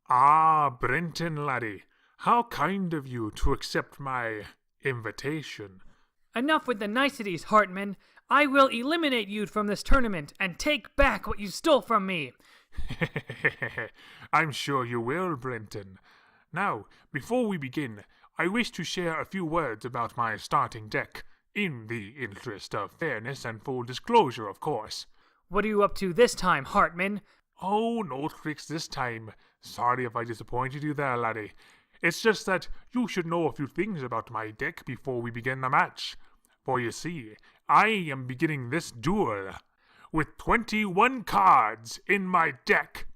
Ah, Brenton, laddie, how kind of you to accept my invitation. Enough with the niceties, Hartman. I will eliminate you from this tournament and take back what you stole from me. I'm sure you will, Brenton. Now, before we begin, I wish to share a few words about my starting deck, in the interest of fairness and full disclosure, of course. What are you up to this time, Hartman? Oh, no tricks this time. Sorry if I disappointed you there, laddie. It's just that you should know a few things about my deck before we begin the match. For you see, I am beginning this duel with 21 cards in my deck.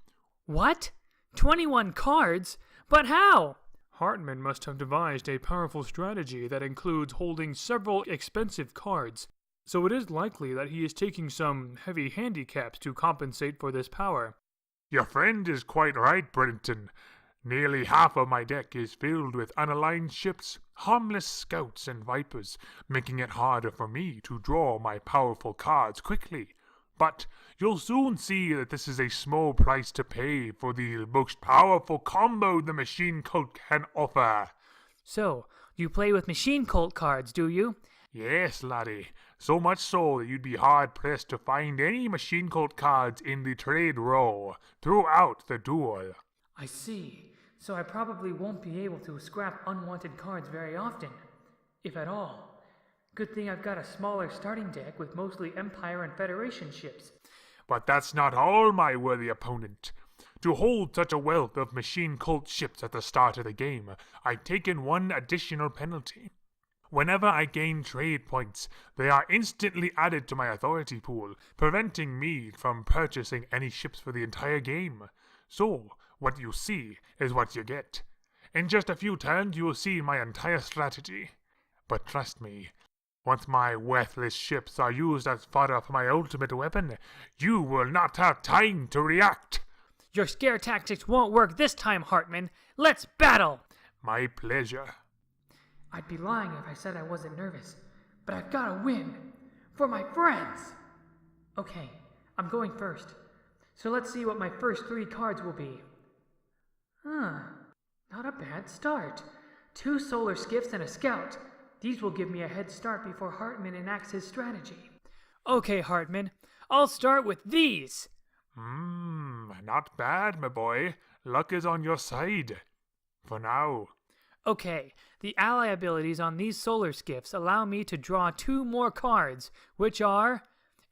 What? 21 cards? But how? Hartman must have devised a powerful strategy that includes holding several expensive cards, so it is likely that he is taking some heavy handicaps to compensate for this power. Your friend is quite right, Brenton. Nearly half of my deck is filled with unaligned ships, harmless scouts, and vipers, making it harder for me to draw my powerful cards quickly. But you'll soon see that this is a small price to pay for the most powerful combo the Machine Cult can offer. So, you play with Machine Cult cards, do you? Yes, laddie. So much so that you'd be hard-pressed to find any Machine Cult cards in the trade row throughout the duel. I see. So I probably won't be able to scrap unwanted cards very often, if at all. Good thing I've got a smaller starting deck with mostly Empire and Federation ships. But that's not all, my worthy opponent. To hold such a wealth of Machine Cult ships at the start of the game, I've taken one additional penalty. Whenever I gain trade points, they are instantly added to my authority pool, preventing me from purchasing any ships for the entire game. So, what you see is what you get. In just a few turns, you will see my entire strategy. But trust me, once my worthless ships are used as fodder for my ultimate weapon, you will not have time to react. Your scare tactics won't work this time, Hartman. Let's battle! My pleasure. I'd be lying if I said I wasn't nervous, but I've got to win. For my friends! Okay, I'm going first. So let's see what my first 3 cards will be. Not a bad start. 2 solar skiffs and a scout. These will give me a head start before Hartman enacts his strategy. Okay, Hartman. I'll start with these. Not bad, my boy. Luck is on your side. For now. Okay, the ally abilities on these solar skiffs allow me to draw 2 more cards, which are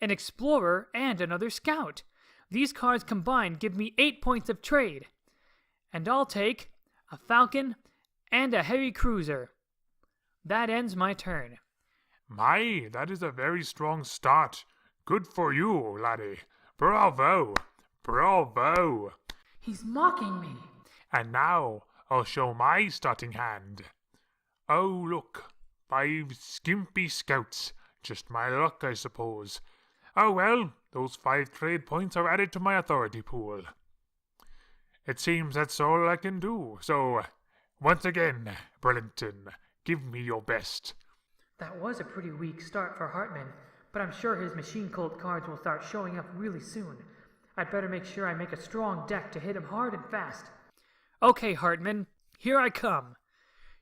an explorer and another scout. These cards combined give me 8 points of trade. And I'll take a falcon and a heavy cruiser. That ends my turn. My, that is a very strong start. Good for you, laddie. Bravo! Bravo! He's mocking me. And now I'll show my starting hand. Oh, look. 5 skimpy scouts. Just my luck, I suppose. Oh well, those 5 trade points are added to my authority pool. It seems that's all I can do, so once again, Brenton, give me your best. That was a pretty weak start for Hartman, but I'm sure his Machine Cult cards will start showing up really soon. I'd better make sure I make a strong deck to hit him hard and fast. Okay, Hartman, here I come.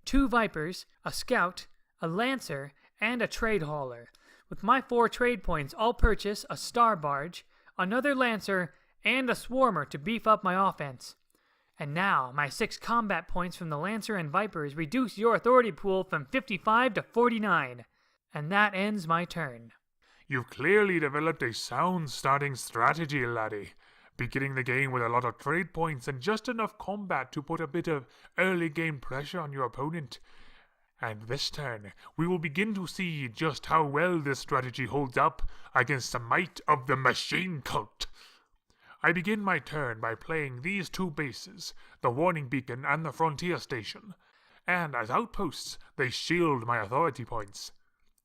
2 Vipers, a Scout, a Lancer, and a Trade Hauler. With my 4 trade points, I'll purchase a Star Barge, another Lancer, and a Swarmer to beef up my offense. And now, my 6 combat points from the Lancer and Vipers reduce your authority pool from 55 to 49. And that ends my turn. You've clearly developed a sound starting strategy, laddie. Beginning the game with a lot of trade points and just enough combat to put a bit of early game pressure on your opponent. And this turn, we will begin to see just how well this strategy holds up against the might of the Machine Cult. I begin my turn by playing these 2 bases, the Warning Beacon and the Frontier Station, and as outposts, they shield my authority points.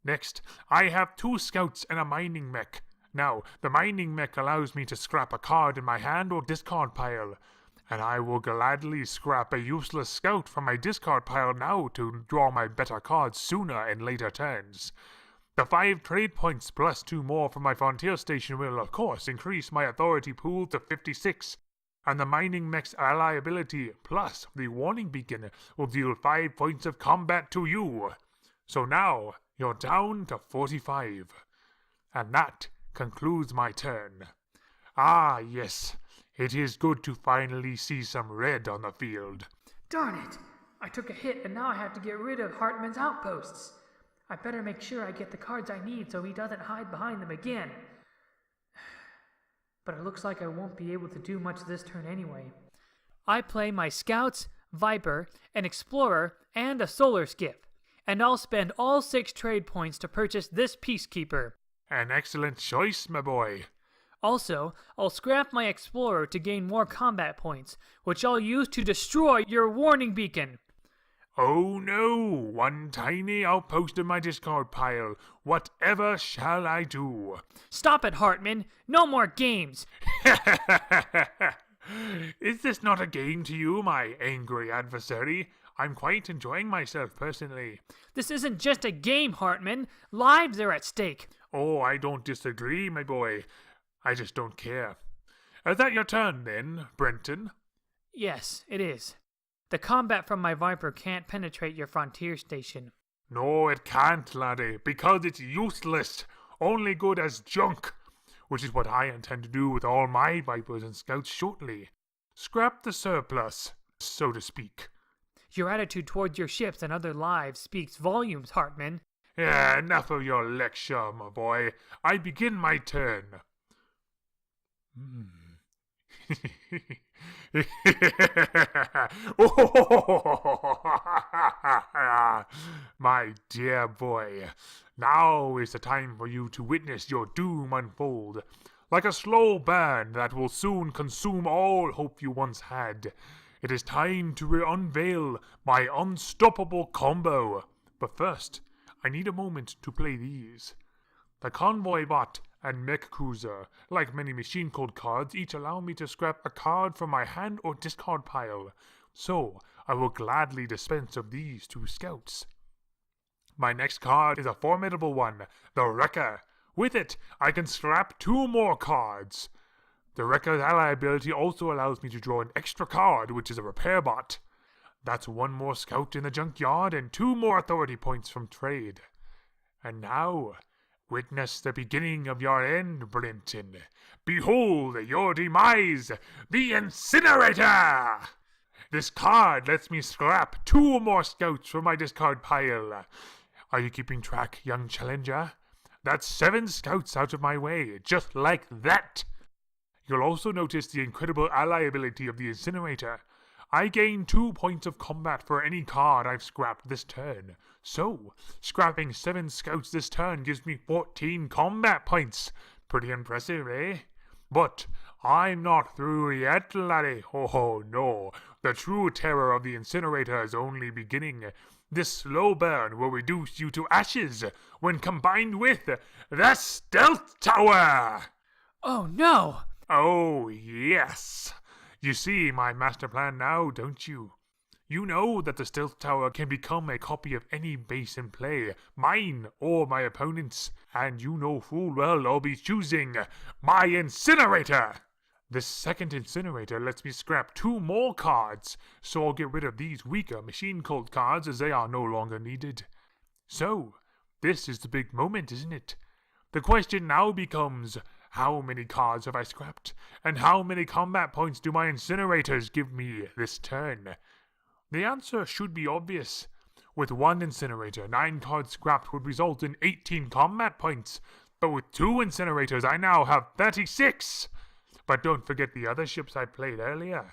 Next, I have 2 scouts and a mining mech. Now, the mining mech allows me to scrap a card in my hand or discard pile, and I will gladly scrap a useless scout from my discard pile now to draw my better cards sooner in later turns. The 5 trade points plus 2 more from my Frontier Station will, of course, increase my authority pool to 56. And the mining mech's ally ability plus the warning beacon will deal 5 points of combat to you. So now you're down to 45. And that concludes my turn. Ah, yes, it is good to finally see some red on the field. Darn it! I took a hit and now I have to get rid of Hartman's outposts. I better make sure I get the cards I need so he doesn't hide behind them again. But it looks like I won't be able to do much this turn anyway. I play my Scouts, Viper, an Explorer, and a Solar Skip. And I'll spend all 6 trade points to purchase this Peacekeeper. An excellent choice, my boy. Also, I'll scrap my Explorer to gain more combat points, which I'll use to destroy your warning beacon. Oh no, one tiny outpost in my discard pile. Whatever shall I do? Stop it, Hartman. No more games. Is this not a game to you, my angry adversary? I'm quite enjoying myself personally. This isn't just a game, Hartman. Lives are at stake. Oh, I don't disagree, my boy. I just don't care. Is that your turn then, Brenton? Yes, it is. The combat from my Viper can't penetrate your frontier station. No, it can't, laddie, because it's useless. Only good as junk. Which is what I intend to do with all my Vipers and Scouts shortly. Scrap the surplus, so to speak. Your attitude towards your ships and other lives speaks volumes, Hartman. Yeah, enough of your lecture, my boy. I begin my turn. My dear boy, now is the time for you to witness your doom unfold. Like a slow burn that will soon consume all hope you once had. It is time to unveil my unstoppable combo. But first, I need a moment to play these. The Convoy Bot and Mech Cruiser, like many machine code cards, each allow me to scrap a card from my hand or discard pile. So, I will gladly dispense of these 2 Scouts. My next card is a formidable one, the Wrecker. With it, I can scrap 2 more cards. The Wrecker's ally ability also allows me to draw an extra card, which is a Repair Bot. That's 1 more Scout in the junkyard and 2 more authority points from trade. And now, witness the beginning of your end, Brenton. Behold your demise, the Incinerator! This card lets me scrap 2 more Scouts from my discard pile. Are you keeping track, young challenger? That's 7 Scouts out of my way, just like that. You'll also notice the incredible ally ability of the Incinerator. I gain 2 points of combat for any card I've scrapped this turn. So, scrapping 7 Scouts this turn gives me 14 combat points. Pretty impressive, eh? But I'm not through yet, laddie. Oh no, the true terror of the Incinerator is only beginning. This slow burn will reduce you to ashes when combined with the Stealth Tower! Oh no! Oh yes! You see my master plan now, don't you? You know that the Stealth Tower can become a copy of any base in play, mine or my opponent's, and you know full well I'll be choosing my Incinerator! This second Incinerator lets me scrap 2 more cards, so I'll get rid of these weaker machine code cards as they are no longer needed. So, this is the big moment, isn't it? The question now becomes, how many cards have I scrapped, and how many combat points do my Incinerators give me this turn? The answer should be obvious. With 1 Incinerator, 9 cards scrapped would result in 18 combat points, but with 2 Incinerators I now have 36! But don't forget the other ships I played earlier.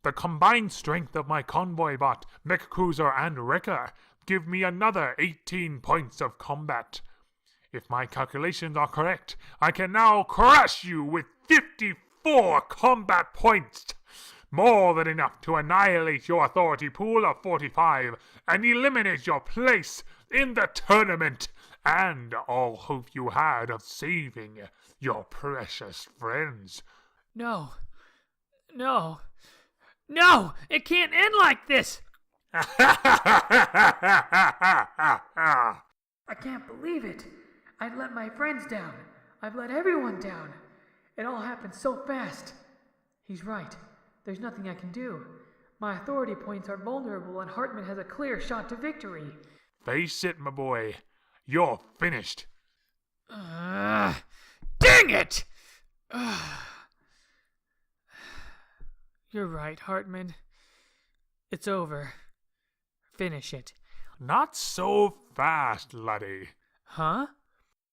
The combined strength of my Convoy Bot, Mech Cruiser, and Wrecker give me another 18 points of combat. If my calculations are correct, I can now crush you with 54 combat points. More than enough to annihilate your authority pool of 45 and eliminate your place in the tournament and all hope you had of saving your precious friends. No. No. No! It can't end like this! I can't believe it. I've let my friends down. I've let everyone down. It all happened so fast. He's right. There's nothing I can do. My authority points are vulnerable and Hartman has a clear shot to victory. Face it, my boy. You're finished. Dang it! You're right, Hartman. It's over. Finish it. Not so fast, laddie. Huh?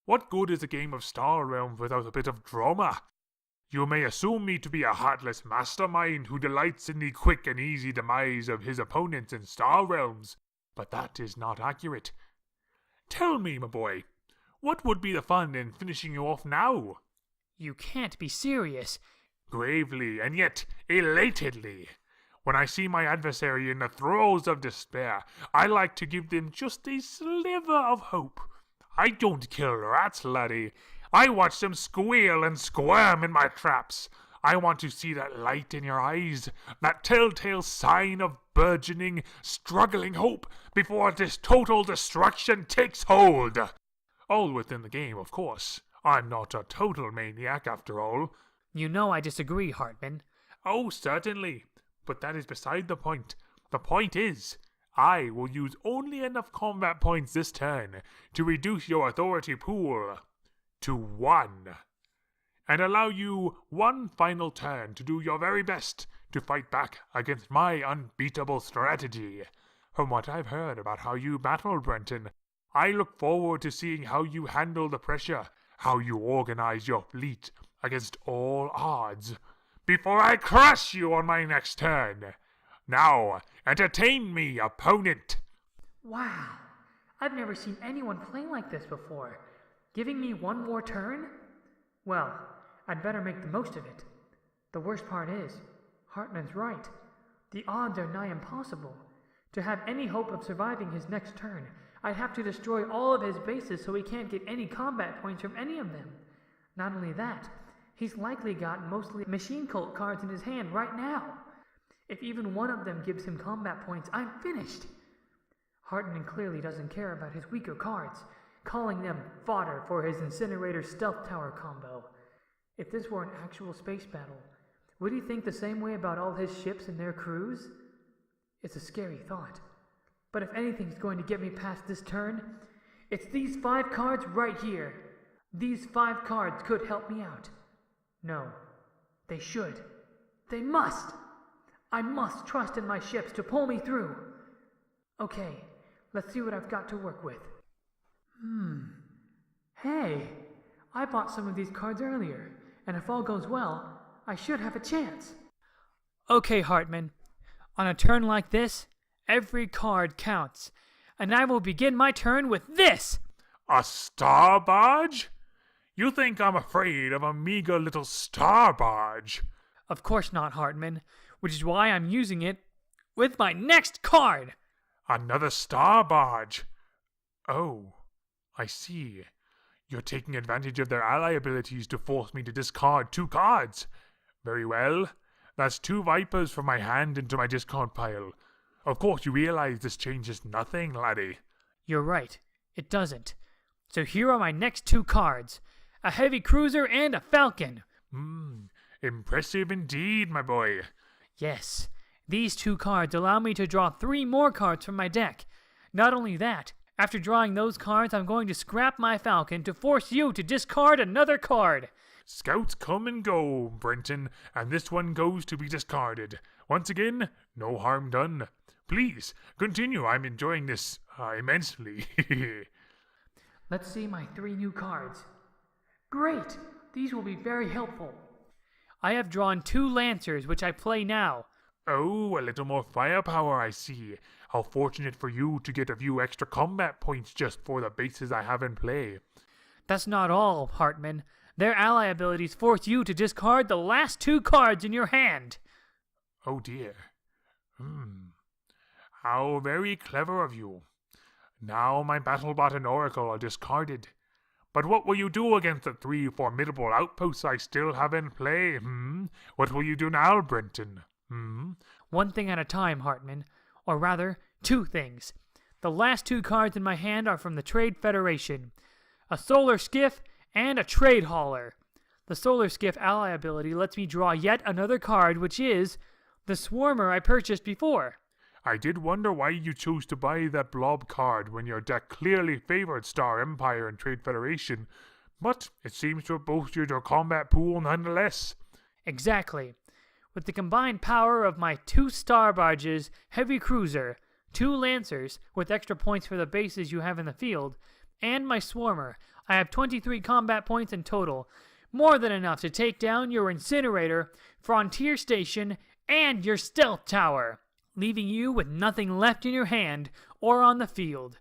What good is a game of Star Realms without a bit of drama? You may assume me to be a heartless mastermind who delights in the quick and easy demise of his opponents in Star Realms, but that is not accurate. Tell me, my boy, what would be the fun in finishing you off now? You can't be serious. Gravely, and yet elatedly. When I see my adversary in the throes of despair, I like to give them just a sliver of hope. I don't kill rats, laddie. I watch them squeal and squirm in my traps. I want to see that light in your eyes, that telltale sign of burgeoning, struggling hope before this total destruction takes hold. All within the game, of course. I'm not a total maniac, after all. You know I disagree, Hartman. Oh, certainly. But that is beside the point. The point is, I will use only enough combat points this turn to reduce your authority pool to 1, and allow you one final turn to do your very best to fight back against my unbeatable strategy. From what I've heard about how you battle, Brenton, I look forward to seeing how you handle the pressure, how you organize your fleet against all odds, before I crush you on my next turn. Now, entertain me, opponent. Wow, I've never seen anyone play like this before. Giving me one more turn? Well, I'd better make the most of it. The worst part is, Hartman's right. The odds are nigh impossible. To have any hope of surviving his next turn, I'd have to destroy all of his bases so he can't get any combat points from any of them. Not only that, he's likely got mostly machine cult cards in his hand right now. If even one of them gives him combat points, I'm finished. Hartman clearly doesn't care about his weaker cards, calling them fodder for his incinerator stealth tower combo. If this were an actual space battle, would he think the same way about all his ships and their crews? It's a scary thought. But if anything's going to get me past this turn, it's these 5 cards right here. These 5 cards could help me out. No, they should. They must. I must trust in my ships to pull me through. Okay, let's see what I've got to work with. Hey, I bought some of these cards earlier, and if all goes well, I should have a chance. Okay, Hartman. On a turn like this, every card counts, and I will begin my turn with this! A star barge? You think I'm afraid of a meager little star barge? Of course not, Hartman, which is why I'm using it with my next card! Another star barge? Oh, I see. You're taking advantage of their ally abilities to force me to discard 2 cards. Very well. That's 2 Vipers from my hand into my discard pile. Of course you realize this changes nothing, laddie. You're right. It doesn't. So here are my next 2 cards. A heavy cruiser and a falcon. Impressive indeed, my boy. Yes. These 2 cards allow me to draw 3 more cards from my deck. Not only that, after drawing those cards, I'm going to scrap my falcon to force you to discard another card. Scouts come and go, Brenton, and this one goes to be discarded. Once again, no harm done. Please, continue. I'm enjoying this immensely. Let's see my 3 new cards. Great! These will be very helpful. I have drawn 2 Lancers, which I play now. Oh, a little more firepower, I see. How fortunate for you to get a few extra combat points just for the bases I have in play. That's not all, Hartman. Their ally abilities force you to discard the last 2 cards in your hand. Oh dear. How very clever of you. Now my BattleBot and Oracle are discarded. But what will you do against the 3 formidable outposts I still have in play? What will you do now, Brenton? One thing at a time, Hartman. Or rather, 2 things. The last 2 cards in my hand are from the Trade Federation. A Solar Skiff and a Trade Hauler. The Solar Skiff ally ability lets me draw yet another card, which is The Swarmer I purchased before. I did wonder why you chose to buy that blob card when your deck clearly favored Star Empire and Trade Federation, but it seems to have boosted your combat pool nonetheless. Exactly. With the combined power of my 2 star barges, heavy cruiser, 2 lancers with extra points for the bases you have in the field, and my Swarmer, I have 23 combat points in total, more than enough to take down your incinerator, frontier station, and your stealth tower, leaving you with nothing left in your hand or on the field.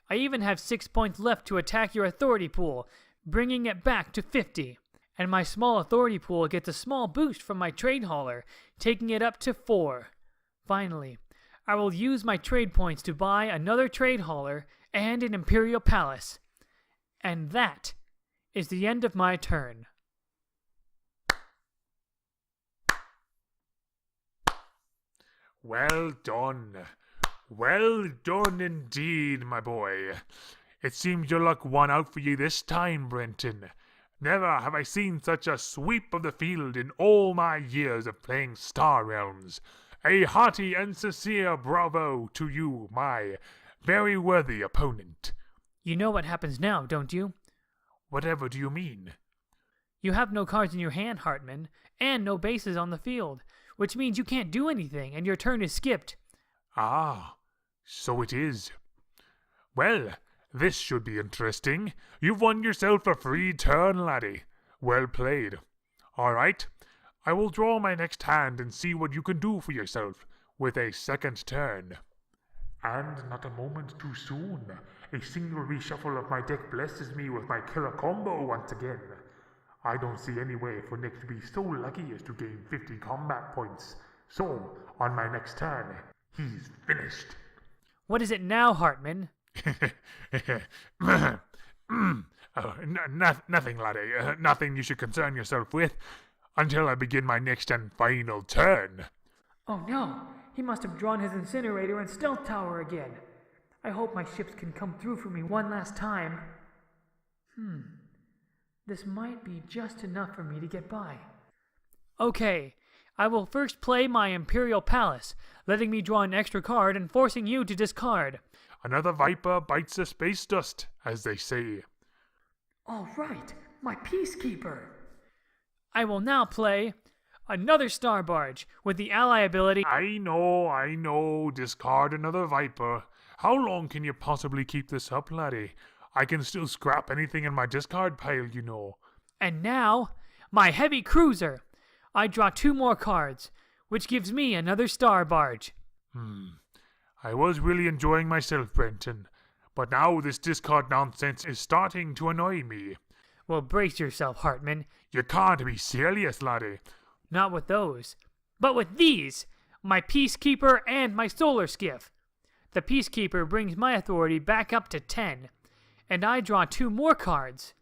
I even have 6 points left to attack your authority pool, bringing it back to 50. And my small authority pool gets a small boost from my trade hauler, taking it up to 4. Finally, I will use my trade points to buy another trade hauler and an Imperial Palace. And that is the end of my turn. Well done. Well done indeed, my boy. It seems your luck won out for you this time, Brenton. Never have I seen such a sweep of the field in all my years of playing Star Realms. A hearty and sincere bravo to you, my very worthy opponent. You know what happens now, don't you? Whatever do you mean? You have no cards in your hand, Hartman, and no bases on the field, which means you can't do anything and your turn is skipped. Ah, so it is. Well, this should be interesting. You've won yourself a free turn, laddie. Well played. All right, I will draw my next hand and see what you can do for yourself with a second turn. And not a moment too soon. A single reshuffle of my deck blesses me with my killer combo once again. I don't see any way for Nick to be so lucky as to gain 50 combat points. So, on my next turn, he's finished. What is it now, Hartman? Nothing, laddie. Nothing you should concern yourself with until I begin my next and final turn. Oh no, he must have drawn his incinerator and stealth tower again. I hope my ships can come through for me one last time. This might be just enough for me to get by. Okay, I will first play my Imperial Palace, letting me draw an extra card and forcing you to discard. Another viper bites the space dust, as they say. All right, my Peacekeeper. I will now play another Star Barge with the ally ability. I know, discard another viper. How long can you possibly keep this up, laddie? I can still scrap anything in my discard pile, you know. And now, my Heavy Cruiser. I draw 2 more cards, which gives me another Star Barge. I was really enjoying myself, Brenton, but now this discard nonsense is starting to annoy me. Well, brace yourself, Hartman. You can't be serious, laddie. Not with those, but with these, my Peacekeeper and my Solar Skiff. The Peacekeeper brings my authority back up to 10, and I draw 2 more cards.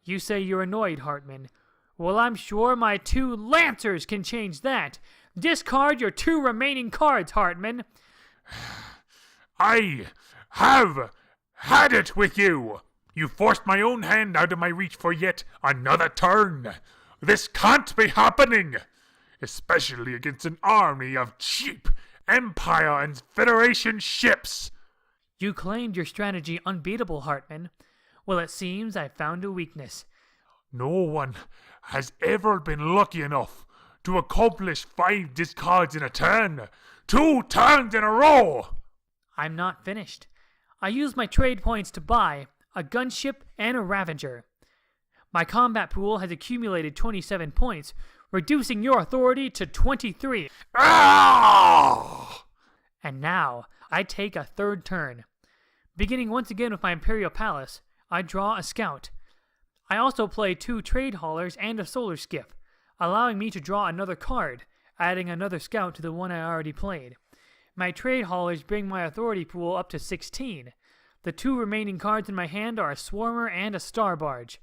You say you're annoyed, Hartman. Well, I'm sure my 2 Lancers can change that. Discard your 2 remaining cards, Hartman. I have had it with you. You forced my own hand out of my reach for yet another turn. This can't be happening, especially against an army of cheap Empire and Federation ships. You claimed your strategy unbeatable, Hartman. Well, it seems I found a weakness. No one has ever been lucky enough to accomplish 5 discards in a turn. 2 turns in a row! I'm not finished. I used my trade points to buy a gunship and a Ravager. My combat pool has accumulated 27 points, reducing your authority to 23. Ah! And now, I take a third turn. Beginning once again with my Imperial Palace, I draw a Scout. I also play 2 Trade Haulers and a Solar Skiff, allowing me to draw another card, adding another Scout to the one I already played. My Trade Haulers bring my authority pool up to 16. The 2 remaining cards in my hand are a Swarmer and a Star Barge.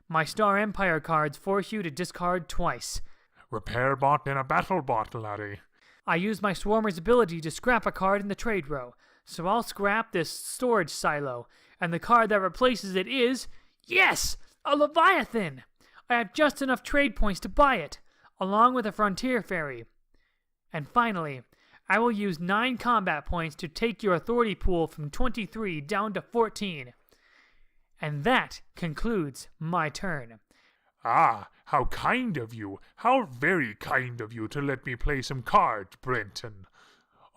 My Star Empire cards force you to discard twice. Repair bot and a battle bot, laddie. I use my Swarmer's ability to scrap a card in the trade row, so I'll scrap this storage silo, and the card that replaces it is, yes, a Leviathan! I have just enough trade points to buy it, along with a Frontier Ferry. And finally, I will use 9 combat points to take your authority pool from 23 down to 14. And that concludes my turn. Ah, how kind of you, how very kind of you to let me play some cards, Brenton.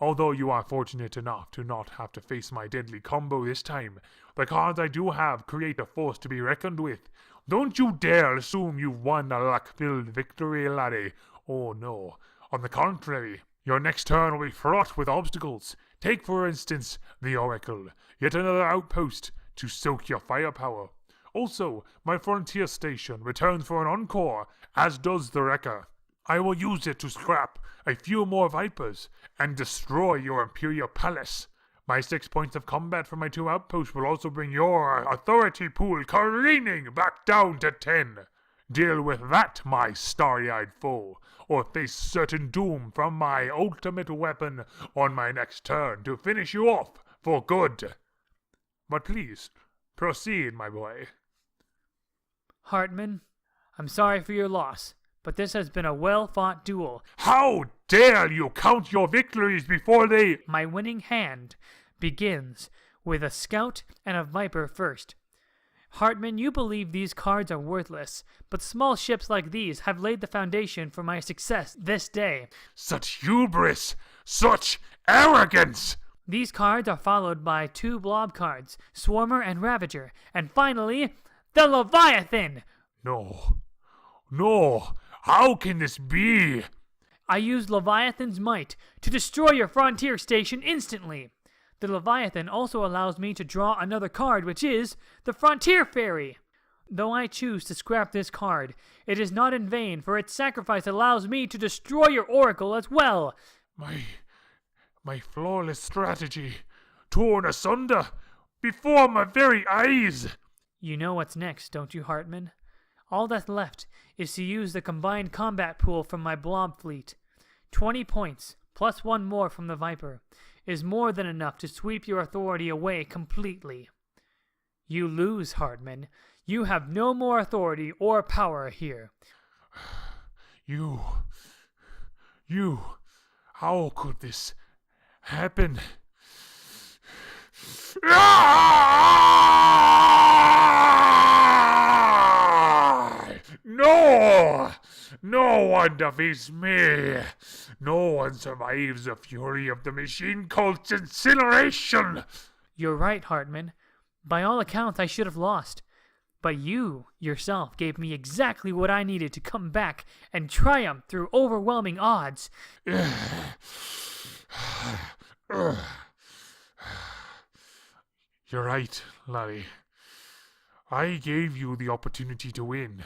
Although you are fortunate enough to not have to face my deadly combo this time, the cards I do have create a force to be reckoned with. Don't you dare assume you've won a luck-filled victory, laddie. Oh no. On the contrary, your next turn will be fraught with obstacles. Take, for instance, the Oracle, yet another outpost to soak your firepower. Also, my frontier station returns for an encore, as does the Wrecker. I will use it to scrap a few more Vipers and destroy your Imperial Palace. My 6 points of combat from my 2 outposts will also bring your authority pool careening back down to 10. Deal with that, my starry-eyed foe, or face certain doom from my ultimate weapon on my next turn to finish you off for good. But please, proceed, my boy. Hartman, I'm sorry for your loss, but this has been a well-fought duel. How dare you count your victories before they... My winning hand begins with a Scout and a Viper first. Hartman, you believe these cards are worthless, but small ships like these have laid the foundation for my success this day. Such hubris! Such arrogance! These cards are followed by 2 blob cards, Swarmer and Ravager, and finally, the Leviathan! No. No! How can this be? I used Leviathan's might to destroy your frontier station instantly. The Leviathan also allows me to draw another card, which is the Frontier Fairy. Though I choose to scrap this card, it is not in vain, for its sacrifice allows me to destroy your Oracle as well. My flawless strategy, torn asunder, before my very eyes. You know what's next, don't you, Hartman? All that's left is to use the combined combat pool from my blob fleet. 20 points, plus 1 more from the Viper, is more than enough to sweep your authority away completely. You lose, Hartman. You have no more authority or power here. You, how could this happen? No! No one defeats me! No one survives the fury of the machine cult's incineration! You're right, Hartman. By all accounts, I should have lost. But you, yourself, gave me exactly what I needed to come back and triumph through overwhelming odds. You're right, laddie. I gave you the opportunity to win,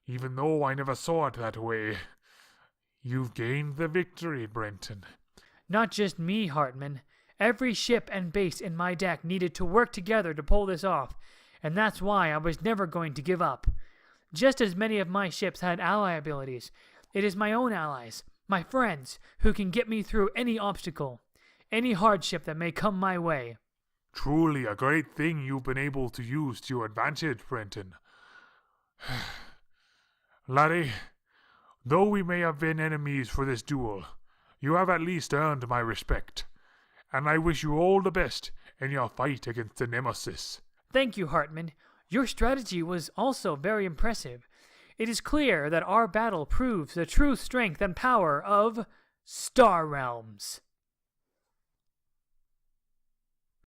even though I never saw it that way. You've gained the victory, Brenton. Not just me, Hartman. Every ship and base in my deck needed to work together to pull this off, and that's why I was never going to give up. Just as many of my ships had ally abilities, it is my own allies, my friends, who can get me through any obstacle, any hardship that may come my way. Truly a great thing you've been able to use to your advantage, Brenton. Laddie, though we may have been enemies for this duel, you have at least earned my respect, and I wish you all the best in your fight against the Nemesis. Thank you, Hartman. Your strategy was also very impressive. It is clear that our battle proves the true strength and power of Star Realms.